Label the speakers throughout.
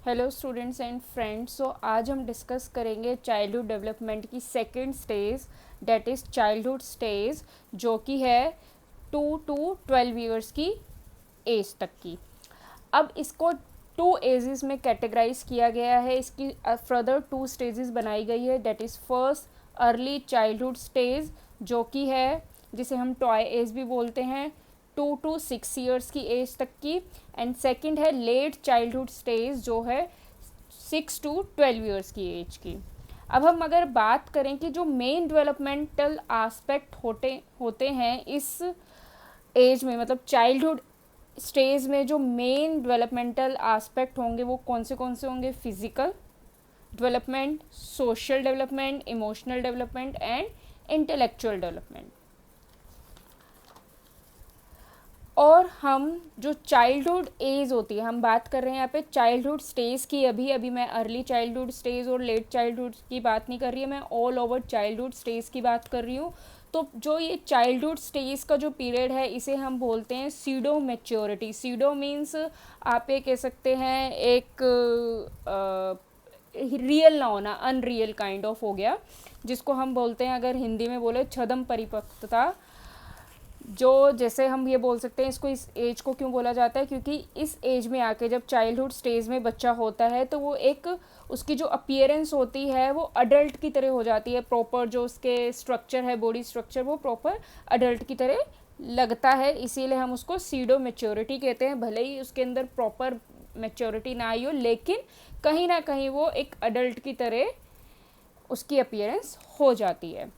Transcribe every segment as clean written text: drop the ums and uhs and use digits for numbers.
Speaker 1: Hello students and friends. So आज हम discuss करेंगे चाइल्डहुड डेवलपमेंट की second stage, that is childhood stage, जो कि है 2 to 12 ईयर्स की एज तक की। अब इसको टू एजेस में कैटेगराइज किया गया है। इसकी फर्दर 2 स्टेजेस बनाई गई है। That is first early childhood stage, जो कि है जिसे हम टॉय एज भी बोलते हैं, 2 to 6 ईयर्स की एज तक की। एंड सेकंड है लेट चाइल्डहुड स्टेज, जो है 6 to 12 ईयर्स की एज की। अब हम अगर बात करें कि जो मेन डेवलपमेंटल एस्पेक्ट होते हैं इस एज में, मतलब चाइल्डहुड स्टेज में जो मेन डेवलपमेंटल एस्पेक्ट होंगे वो कौन से होंगे? Physical development, social development, emotional development and intellectual development. और हम जो चाइल्डहुड एज होती है, हम बात कर रहे हैं यहाँ पे चाइल्डहुड स्टेज की। अभी मैं अर्ली चाइल्डहुड स्टेज और लेट चाइल्डहुड की बात नहीं कर रही है, मैं ऑल ओवर चाइल्डहुड स्टेज की बात कर रही हूँ। तो जो ये चाइल्डहुड स्टेज का जो पीरियड है इसे हम बोलते हैं सीडो मैच्योरिटी। सीडो मीन्स आप ये कह सकते हैं एक रियल ना होना, अनरियल काइंड ऑफ हो गया, जिसको हम बोलते हैं, अगर हिंदी में बोले, छदम परिपक्वता। जो जैसे हम ये बोल सकते हैं, इसको इस एज को क्यों बोला जाता है, क्योंकि इस एज में आके जब चाइल्डहुड स्टेज में बच्चा होता है तो वो एक उसकी जो अपीयरेंस होती है वो अडल्ट की तरह हो जाती है। प्रॉपर जो उसके स्ट्रक्चर है, बॉडी स्ट्रक्चर, वो प्रॉपर अडल्ट की तरह लगता है। इसीलिए हम उसको सीडो मैच्योरिटी कहते हैं। भले ही उसके अंदर प्रॉपर मैच्योरिटी ना आई हो, लेकिन कहीं ना कहीं वो एक अडल्ट की तरह उसकी अपीयरेंस हो जाती है।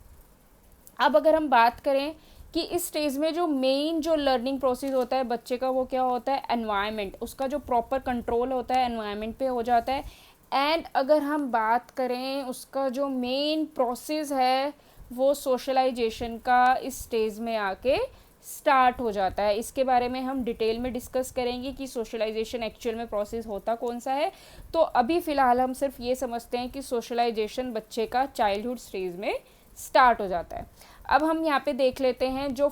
Speaker 1: अब अगर हम बात करें कि इस स्टेज में जो मेन जो लर्निंग प्रोसेस होता है बच्चे का, वो क्या होता है? एनवायरनमेंट। उसका जो प्रॉपर कंट्रोल होता है एनवायरनमेंट पे हो जाता है। एंड अगर हम बात करें, उसका जो मेन प्रोसेस है वो सोशलाइजेशन का इस स्टेज में आके स्टार्ट हो जाता है। इसके बारे में हम डिटेल में डिस्कस करेंगे कि सोशलाइजेशन एक्चुअल में प्रोसेस होता कौन सा है। तो अभी फ़िलहाल हम सिर्फ ये समझते हैं कि सोशलाइजेशन बच्चे का चाइल्डहुड स्टेज में स्टार्ट हो जाता है। अब हम यहाँ पे देख लेते हैं जो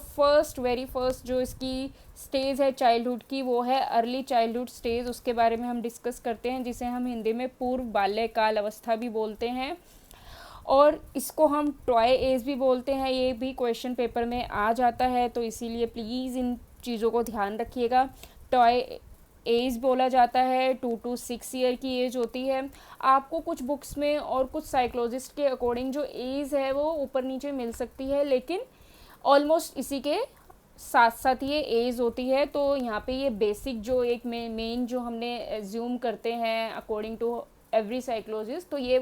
Speaker 1: वेरी फर्स्ट जो इसकी स्टेज है चाइल्डहुड की, वो है अर्ली चाइल्डहुड स्टेज। उसके बारे में हम डिस्कस करते हैं, जिसे हम हिंदी में पूर्व बाल्यकाल अवस्था भी बोलते हैं, और इसको हम टॉय एज भी बोलते हैं। ये भी क्वेश्चन पेपर में आ जाता है, तो इसीलिए प्लीज़ इन चीज़ों को ध्यान रखिएगा। टॉय एज बोला जाता है, 2 to 6 ईयर की एज होती है। आपको कुछ बुक्स में और कुछ साइकोलॉजिस्ट के अकॉर्डिंग जो एज है वो ऊपर नीचे मिल सकती है, लेकिन ऑलमोस्ट इसी के साथ साथ ये एज होती है। तो यहाँ पे ये बेसिक जो एक मेन जो हमने एज्यूम करते हैं अकॉर्डिंग टू एवरी साइकोलॉजिस्ट, तो ये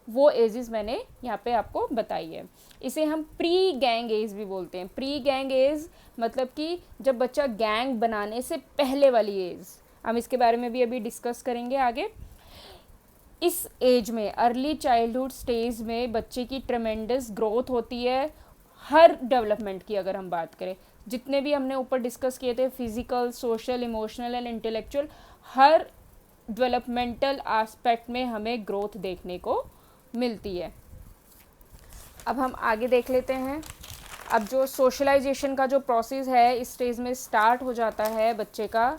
Speaker 1: वो एजेस मैंने यहाँ पे आपको बताई है। इसे हम प्री गैंग एज भी बोलते हैं। प्री गैंग एज मतलब कि जब बच्चा गैंग बनाने से पहले वाली एज। हम इसके बारे में भी अभी डिस्कस करेंगे आगे। इस एज में, अर्ली चाइल्डहुड स्टेज में, बच्चे की ट्रेमेंडस ग्रोथ होती है हर डेवलपमेंट की। अगर हम बात करें, जितने भी हमने ऊपर डिस्कस किए थे, physical, social, emotional and intellectual, her developmental aspect में हमें ग्रोथ देखने को मिलती है। अब हम आगे देख लेते हैं। अब जो सोशलाइजेशन का जो प्रोसेस है इस स्टेज में स्टार्ट हो जाता है बच्चे का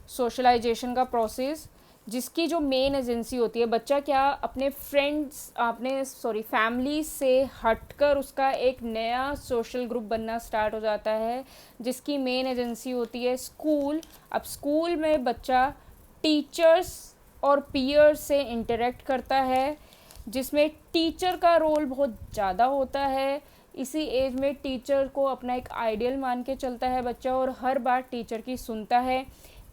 Speaker 1: सोशलाइजेशन का प्रोसेस, जिसकी जो मेन एजेंसी होती है, बच्चा क्या अपने फैमिली से हटकर उसका एक नया सोशल ग्रुप बनना स्टार्ट हो जाता है, जिसकी मेन एजेंसी होती है स्कूल। अब स्कूल में बच्चा टीचर्स और पीयर्स से इंटरेक्ट करता है, जिसमें टीचर का रोल बहुत ज़्यादा होता है। इसी एज में टीचर को अपना एक आइडियल मान के चलता है बच्चा, और हर बार टीचर की सुनता है।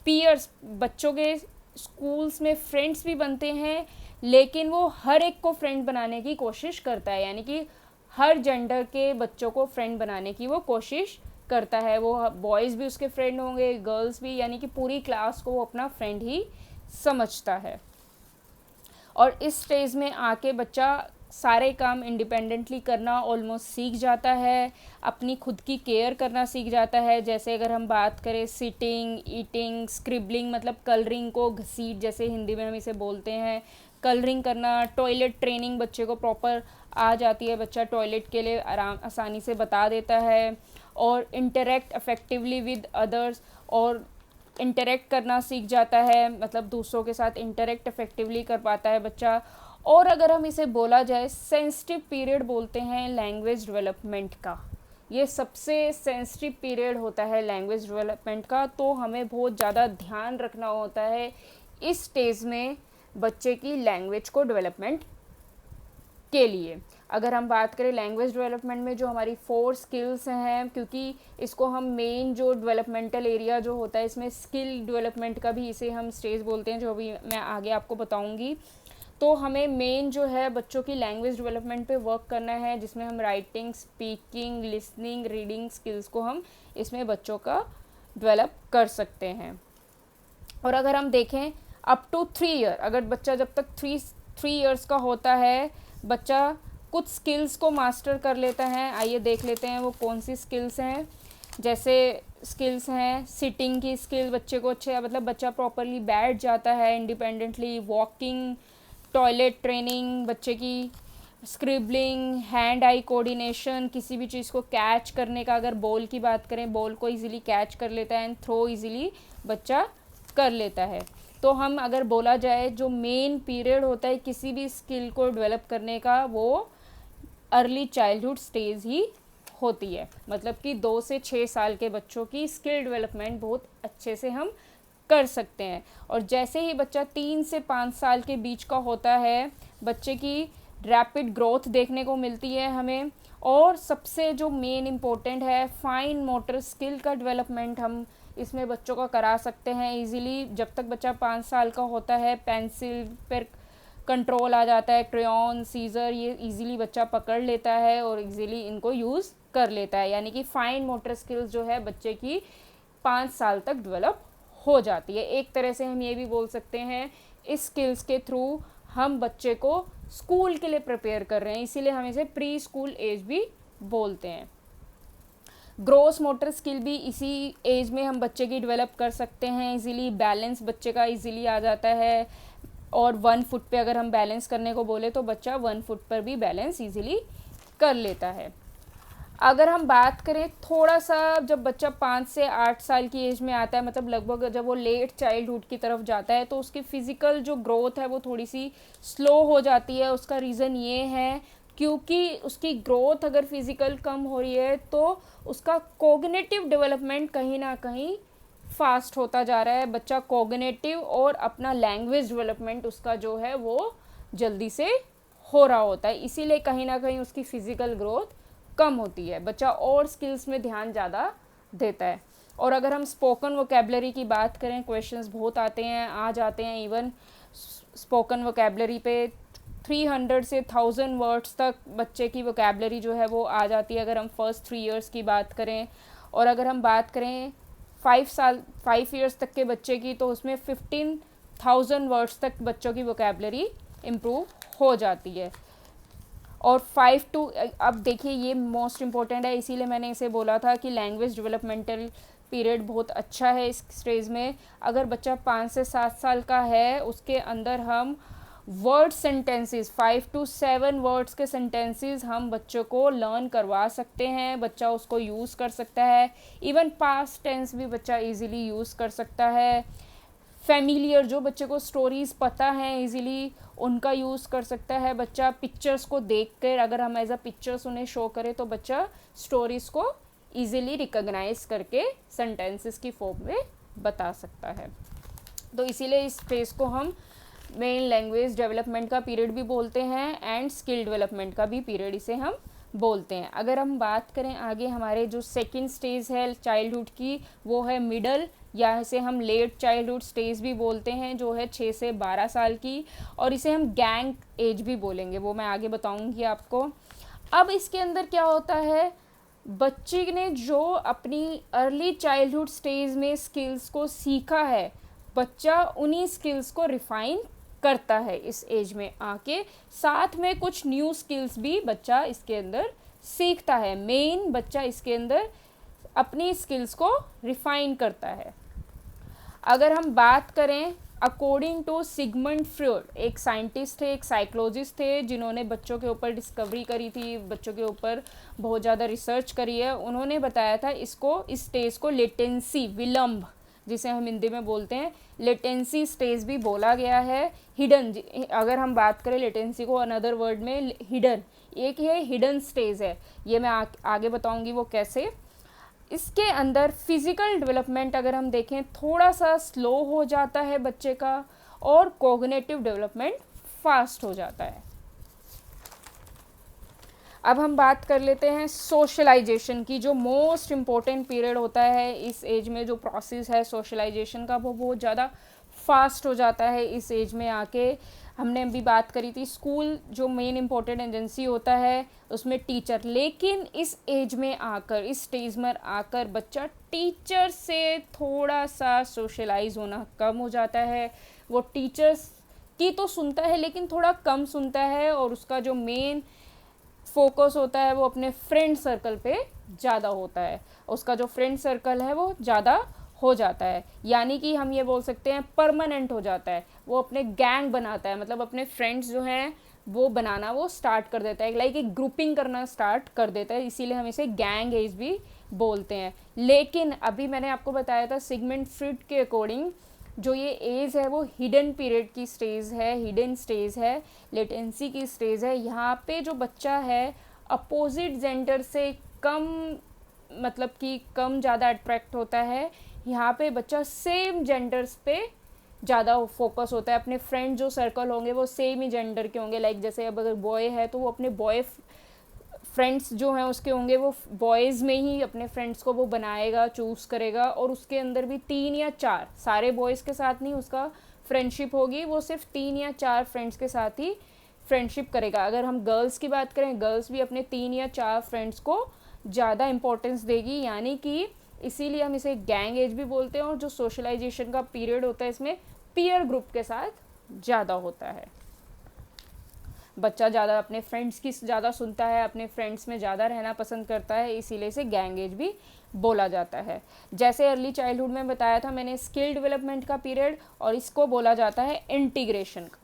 Speaker 1: पीयर्स, बच्चों के स्कूल्स में फ्रेंड्स भी बनते हैं, लेकिन वो हर एक को फ्रेंड बनाने की कोशिश करता है, यानी कि हर जेंडर के बच्चों को फ्रेंड बनाने की वो कोशिश करता है। वो बॉयज़ भी उसके फ्रेंड होंगे, गर्ल्स भी, यानी कि पूरी क्लास को वो अपना फ्रेंड ही समझता है। और इस स्टेज में आके बच्चा सारे काम इंडिपेंडेंटली करना ऑलमोस्ट सीख जाता है, अपनी खुद की केयर करना सीख जाता है। जैसे अगर हम बात करें सिटिंग, ईटिंग, स्क्रिबलिंग, मतलब कलरिंग को घसीट, जैसे हिंदी में हम इसे बोलते हैं, कलरिंग करना। टॉयलेट ट्रेनिंग बच्चे को प्रॉपर आ जाती है, बच्चा टॉयलेट के लिए आसानी से बता देता है। और इंटरेक्ट अफेक्टिवली विद अदर्स, और इंटरेक्ट करना सीख जाता है, मतलब दूसरों के साथ इंटरेक्ट इफेक्टिवली कर पाता है बच्चा। और अगर हम इसे बोला जाए सेंसिटिव पीरियड बोलते हैं लैंग्वेज डेवलपमेंट का, ये सबसे सेंसिटिव पीरियड होता है लैंग्वेज डेवलपमेंट का, तो हमें बहुत ज़्यादा ध्यान रखना होता है इस स्टेज में बच्चे की लैंग्वेज को डेवलपमेंट के लिए। अगर हम बात करें लैंग्वेज डेवलपमेंट में जो हमारी 4 स्किल्स हैं, क्योंकि इसको हम मेन जो डेवलपमेंटल एरिया जो होता है इसमें स्किल डेवलपमेंट का भी इसे हम स्टेज बोलते हैं, जो अभी मैं आगे आपको बताऊंगी। तो हमें मेन जो है बच्चों की लैंग्वेज डेवलपमेंट पे वर्क करना है, जिसमें हम writing, speaking, listening, reading skills को हम इसमें बच्चों का डेवलप कर सकते हैं। और अगर हम देखें अप टू 3 ईयर, अगर बच्चा जब तक 3 ईयर्स का होता है, बच्चा कुछ स्किल्स को मास्टर कर लेता है। आइए देख लेते हैं वो कौन सी स्किल्स हैं। जैसे स्किल्स हैं सिटिंग की स्किल, बच्चे को अच्छे, मतलब बच्चा प्रॉपरली बैठ जाता है इंडिपेंडेंटली, वॉकिंग, टॉयलेट ट्रेनिंग, बच्चे की स्क्रिबलिंग, हैंड आई कोऑर्डिनेशन, किसी भी चीज़ को कैच करने का, अगर बॉल की बात करें बॉल को इजीली कैच कर लेता है एंड थ्रो इजीली बच्चा कर लेता है। तो हम अगर बोला जाए जो मेन पीरियड होता है किसी भी स्किल को डेवलप करने का, वो अर्ली चाइल्डहुड स्टेज ही होती है। मतलब कि 2 से 6 साल के बच्चों की स्किल डेवलपमेंट बहुत अच्छे से हम कर सकते हैं। और जैसे ही बच्चा 3 से 5 साल के बीच का होता है, बच्चे की रैपिड ग्रोथ देखने को मिलती है हमें। और सबसे जो मेन इम्पोर्टेंट है फाइन मोटर स्किल का डेवलपमेंट हम इसमें बच्चों का करा सकते हैं इजीली। जब तक बच्चा 5 साल का होता है पेंसिल पर कंट्रोल आ जाता है, क्रेयॉन, सीजर, ये इजीली बच्चा पकड़ लेता है और इजीली इनको यूज़ कर लेता है। यानी कि फाइन मोटर स्किल्स जो है बच्चे की 5 साल तक डेवलप हो जाती है। एक तरह से हम ये भी बोल सकते हैं इस स्किल्स के थ्रू हम बच्चे को स्कूल के लिए प्रिपेयर कर रहे हैं, इसीलिए हम इसे प्री स्कूल एज भी बोलते हैं। ग्रोस मोटर स्किल भी इसी एज में हम बच्चे की डेवलप कर सकते हैं इजीली। बैलेंस बच्चे का इजीली आ जाता है, और 1 फुट पे अगर हम बैलेंस करने को बोले तो बच्चा 1 फुट पर भी बैलेंस इजीली कर लेता है। अगर हम बात करें थोड़ा सा, जब बच्चा 5 से 8 साल की एज में आता है, मतलब लगभग जब वो लेट चाइल्डहुड की तरफ जाता है, तो उसकी फ़िज़िकल जो ग्रोथ है वो थोड़ी सी स्लो हो जाती है। उसका रीज़न ये है क्योंकि उसकी ग्रोथ अगर फिज़िकल कम हो रही है तो उसका कोग्निटिव डेवलपमेंट कहीं ना कहीं फास्ट होता जा रहा है। बच्चा कोग्निटिव और अपना लैंग्वेज डेवलपमेंट उसका जो है वो जल्दी से हो रहा होता है, इसीलिए कहीं ना कहीं उसकी फ़िज़िकल ग्रोथ कम होती है। बच्चा और स्किल्स में ध्यान ज़्यादा देता है। और अगर हम स्पोकन वोकैबलरी की बात करें, क्वेश्चंस बहुत आते हैं, आ जाते हैं। इवन स्पोकन वोकैबलरी पे 300 से 1000 वर्ड्स तक बच्चे की वोकैबलरी जो है वो आ जाती है, अगर हम फर्स्ट 3 इयर्स की बात करें। और अगर हम बात करें 5 इयर्स तक के बच्चे की, तो उसमें 15,000 वर्ड्स तक बच्चों की वोकैबलरी इम्प्रूव हो जाती है। और 5 टू, अब देखिए ये मोस्ट इम्पॉर्टेंट है, इसीलिए मैंने इसे बोला था कि लैंग्वेज डेवलपमेंटल पीरियड बहुत अच्छा है इस स्टेज में। अगर बच्चा 5 से 7 साल का है, उसके अंदर हम वर्ड सेंटेंसेस 5 to 7 वर्ड्स के सेंटेंसेस हम बच्चों को लर्न करवा सकते हैं। बच्चा उसको यूज़ कर सकता है। इवन पास्ट टेंस भी बच्चा इजीली यूज़ कर सकता है। फैमिलियर, जो बच्चे को स्टोरीज़ पता हैं इजीली, उनका यूज़ कर सकता है बच्चा। पिक्चर्स को देख कर अगर हम एज अ पिक्चर्स उन्हें शो करें तो बच्चा स्टोरीज़ को इजीली रिकॉग्नाइज करके सेंटेंसेस की फॉर्म में बता सकता है। तो इसीलिए इस फेज़ को हम मेन लैंग्वेज डेवलपमेंट का पीरियड भी बोलते हैं एंड स्किल डेवलपमेंट का भी पीरियड इसे हम बोलते हैं। अगर हम बात करें आगे, हमारे जो सेकंड स्टेज है चाइल्डहुड की, वो है मिडल, या इसे हम लेट चाइल्डहुड स्टेज भी बोलते हैं, जो है 6 से 12 साल की। और इसे हम गैंग एज भी बोलेंगे, वो मैं आगे बताऊंगी आपको। अब इसके अंदर क्या होता है, बच्चे ने जो अपनी अर्ली चाइल्डहुड स्टेज में स्किल्स को सीखा है, बच्चा उन्हीं स्किल्स को रिफाइन करता है इस एज में आके। साथ में कुछ न्यू स्किल्स भी बच्चा इसके अंदर सीखता है। मेन बच्चा इसके अंदर अपनी स्किल्स को रिफाइन करता है। अगर हम बात करें, अकॉर्डिंग टू सिगमंड फ्रॉयड, एक साइंटिस्ट थे, एक साइकोलॉजिस्ट थे, जिन्होंने बच्चों के ऊपर डिस्कवरी करी थी, बच्चों के ऊपर बहुत ज़्यादा रिसर्च करी है। उन्होंने बताया था इसको, इस स्टेज को लेटेंसी, विलंब जिसे हम हिंदी में बोलते हैं लेटेंसी स्टेज भी बोला गया है। हिडन, अगर हम बात करें लेटेंसी को अनदर वर्ड में हिडन, एक है हिडन स्टेज है, ये मैं आगे बताऊंगी वो कैसे। इसके अंदर फिजिकल डेवलपमेंट अगर हम देखें थोड़ा सा स्लो हो जाता है बच्चे का, और कॉग्निटिव डेवलपमेंट फास्ट हो जाता है। अब हम बात कर लेते हैं सोशलाइजेशन की, जो मोस्ट इम्पॉर्टेंट पीरियड होता है इस एज में। जो प्रोसेस है सोशलाइजेशन का वो बहुत ज़्यादा फास्ट हो जाता है इस एज में आके। हमने अभी बात करी थी स्कूल जो मेन इम्पोर्टेंट एजेंसी होता है उसमें टीचर, लेकिन इस एज में आकर, इस स्टेज में आकर बच्चा टीचर से थोड़ा सा सोशलाइज होना कम हो जाता है। वो टीचर्स की तो सुनता है लेकिन थोड़ा कम सुनता है, और उसका जो मेन फोकस होता है वो अपने फ्रेंड सर्कल पे ज़्यादा होता है। उसका जो फ्रेंड सर्कल है वो ज़्यादा हो जाता है, यानी कि हम ये बोल सकते हैं परमानेंट हो जाता है। वो अपने गैंग बनाता है, मतलब अपने फ्रेंड्स जो हैं वो बनाना वो स्टार्ट कर देता है, लाइक एक ग्रुपिंग करना स्टार्ट कर देता है, इसीलिए हम इसे गैंग एज भी बोलते हैं। लेकिन अभी मैंने आपको बताया था सिगमंड फ्रॉइड के अकॉर्डिंग जो ये एज है वो हिडन पीरियड की स्टेज है, हिडन स्टेज है, लेटेंसी की स्टेज है। यहाँ पे जो बच्चा है अपोजिट जेंडर से कम, मतलब कि कम ज़्यादा अट्रैक्ट होता है। यहाँ पे बच्चा सेम जेंडर्स पे ज़्यादा फोकस होता है, अपने फ्रेंड जो सर्कल होंगे वो सेम ही जेंडर के होंगे। लाइक जैसे अब अगर बॉय है तो वो अपने बॉय फ्रेंड्स जो हैं उसके होंगे वो बॉयज़ में ही अपने फ्रेंड्स को वो बनाएगा, चूज़ करेगा, और उसके अंदर भी 3 या 4, सारे बॉयज़ के साथ नहीं उसका फ्रेंडशिप होगी, वो सिर्फ 3 या 4 फ्रेंड्स के साथ ही फ्रेंडशिप करेगा। अगर हम गर्ल्स की बात करें, गर्ल्स भी अपने 3 या 4 फ्रेंड्स को ज़्यादा इंपॉर्टेंस देगी, यानी कि इसीलिए हम इसे गैंग एज भी बोलते हैं। और जो सोशलाइजेशन का पीरियड होता है इसमें पीयर ग्रुप के साथ ज़्यादा होता है। बच्चा ज़्यादा अपने फ्रेंड्स की ज़्यादा सुनता है, अपने फ्रेंड्स में ज़्यादा रहना पसंद करता है, इसीलिए इसे गैंग एज भी बोला जाता है। जैसे अर्ली चाइल्डहुड में बताया था मैंने स्किल डेवलपमेंट का पीरियड, और इसको बोला जाता है इंटीग्रेशन का।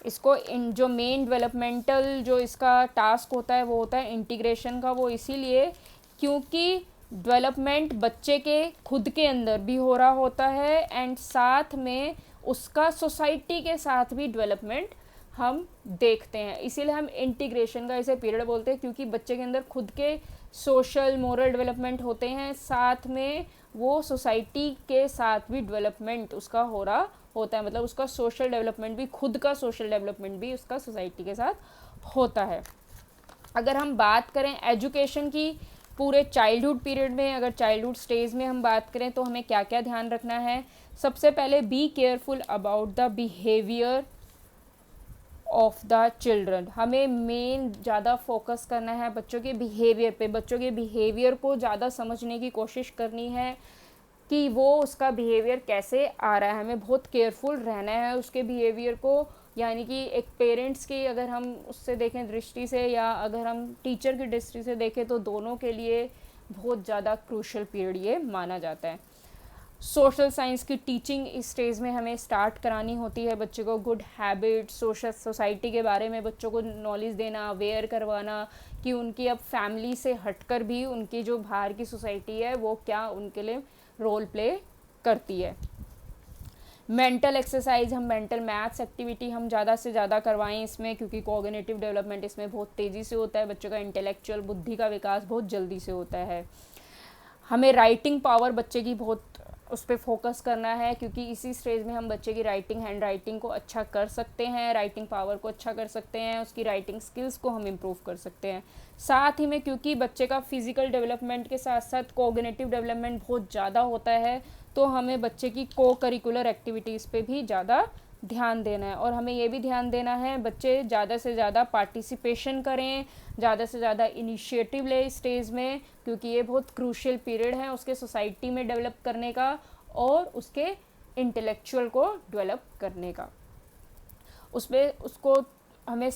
Speaker 1: इसको जो मेन डेवलपमेंटल जो इसका टास्क होता है वो होता है इंटीग्रेशन का। वो इसीलिए क्योंकि डेवलपमेंट बच्चे के खुद के अंदर भी हो रहा होता है, एंड साथ में उसका सोसाइटी के साथ भी डेवलपमेंट हम देखते हैं, इसीलिए हम इंटीग्रेशन का इसे पीरियड बोलते हैं। क्योंकि बच्चे के अंदर खुद के सोशल मोरल डेवलपमेंट होते हैं, साथ में वो सोसाइटी के साथ भी डेवलपमेंट उसका हो रहा होता है, मतलब उसका सोशल डेवलपमेंट भी, खुद का सोशल डेवलपमेंट भी उसका सोसाइटी के साथ होता है। अगर हम बात करें एजुकेशन की पूरे चाइल्डहुड पीरियड में, अगर चाइल्डहुड स्टेज में हम बात करें तो हमें क्या क्या ध्यान रखना है। सबसे पहले be careful about the behaviour of the children. हमें मेन ज़्यादा फोकस करना है बच्चों के बिहेवियर पे, बच्चों के बिहेवियर को ज़्यादा समझने की कोशिश करनी है कि वो उसका बिहेवियर कैसे आ रहा है। हमें बहुत केयरफुल रहना है उसके बिहेवियर को, यानी कि एक पेरेंट्स की अगर हम उससे देखें दृष्टि से, या अगर हम टीचर की दृष्टि से देखें, तो दोनों के लिए बहुत ज़्यादा क्रूशल पीरियड ये माना जाता है। सोशल साइंस की टीचिंग इस स्टेज में हमें स्टार्ट करानी होती है बच्चे को। गुड हैबिट, सोसाइटी के बारे में बच्चों को नॉलेज देना, अवेयर करवाना कि उनकी अब फैमिली से हटकर भी उनकी जो बाहर की सोसाइटी है वो क्या उनके लिए रोल प्ले करती है। मेंटल एक्सरसाइज, हम मेंटल मैथ्स एक्टिविटी हम ज़्यादा से ज़्यादा करवाएं इसमें, क्योंकि कोग्निटिव डेवलपमेंट इसमें बहुत तेज़ी से होता है। बच्चों का इंटेलेक्चुअल बुद्धि का विकास बहुत जल्दी से होता है। हमें राइटिंग पावर बच्चे की बहुत उस पर फोकस करना है, क्योंकि इसी स्टेज में हम बच्चे की राइटिंग, हैंड राइटिंग को अच्छा कर सकते हैं, राइटिंग पावर को अच्छा कर सकते हैं, उसकी राइटिंग स्किल्स को हम इम्प्रूव कर सकते हैं। साथ ही में क्योंकि बच्चे का फिजिकल डेवलपमेंट के साथ साथ कोग्निटिव डेवलपमेंट बहुत ज़्यादा होता है, तो हमें बच्चे की को करिकुलर एक्टिविटीज़ पे भी ज़्यादा ध्यान देना है। और हमें ये भी ध्यान देना है बच्चे ज़्यादा से ज़्यादा पार्टिसिपेशन करें, ज़्यादा से ज़्यादा इनिशिएटिव ले स्टेज में, क्योंकि ये बहुत क्रूशियल पीरियड है उसके सोसाइटी में डेवलप करने का और उसके इंटेलेक्चुअल को डेवलप करने का। उसमें उसको हमें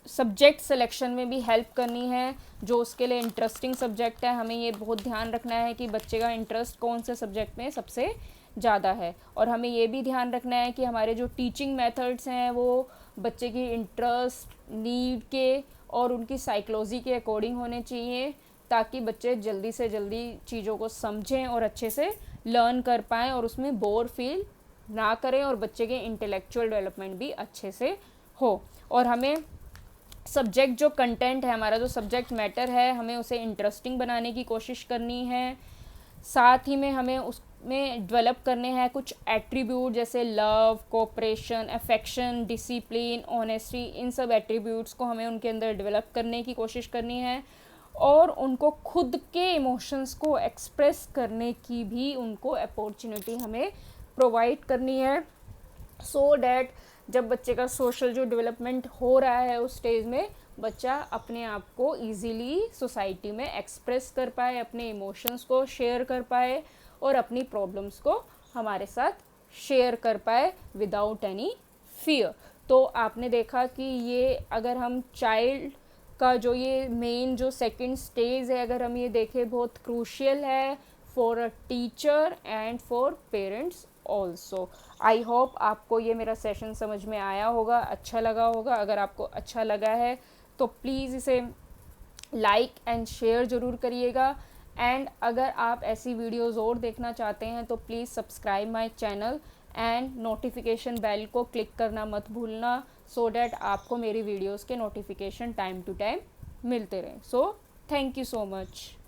Speaker 1: सब्जेक्ट सिलेक्शन में भी हेल्प करनी है, जो उसके लिए इंटरेस्टिंग सब्जेक्ट है। हमें ये बहुत ध्यान रखना है कि बच्चे का इंटरेस्ट कौन से सब्जेक्ट में सबसे ज़्यादा है। और हमें ये भी ध्यान रखना है कि हमारे जो टीचिंग मेथड्स हैं वो बच्चे की इंटरेस्ट, नीड के और उनकी साइकोलॉजी के अकॉर्डिंग होने चाहिए, ताकि बच्चे जल्दी से जल्दी चीज़ों को समझें और अच्छे से लर्न कर पाएँ और उसमें बोर फील ना करें, और बच्चे के इंटेलेक्चुअल डेवलपमेंट भी अच्छे से हो। और हमें सब्जेक्ट जो कंटेंट है, हमारा जो सब्जेक्ट मैटर है, हमें उसे इंटरेस्टिंग बनाने की कोशिश करनी है। साथ ही में हमें उसमें डेवलप करने हैं कुछ एट्रीब्यूट जैसे love, cooperation, affection, discipline, honesty. इन सब एट्रीब्यूट्स को हमें उनके अंदर डेवलप करने की कोशिश करनी है, और उनको खुद के इमोशंस को एक्सप्रेस करने की भी उनको अपॉर्चुनिटी हमें प्रोवाइड करनी है, सो डैट जब बच्चे का सोशल जो डेवलपमेंट हो रहा है उस स्टेज में बच्चा अपने आप को इजीली सोसाइटी में एक्सप्रेस कर पाए, अपने इमोशंस को शेयर कर पाए, और अपनी प्रॉब्लम्स को हमारे साथ शेयर कर पाए विदाउट एनी फियर। तो आपने देखा कि ये अगर हम चाइल्ड का जो ये मेन जो सेकंड स्टेज है, अगर हम ये देखें, बहुत क्रूशियल है for a teacher and for parents also. I hope आपको ये मेरा सेशन समझ में आया होगा, अच्छा लगा होगा। अगर आपको अच्छा लगा है तो प्लीज़ इसे लाइक एंड शेयर ज़रूर करिएगा, एंड अगर आप ऐसी वीडियोज़ और देखना चाहते हैं तो please subscribe my channel and notification bell को क्लिक करना मत भूलना, सो डैट आपको मेरी वीडियोज़ के नोटिफिकेशन टाइम टू टाइम मिलते रहें। So thank you so much.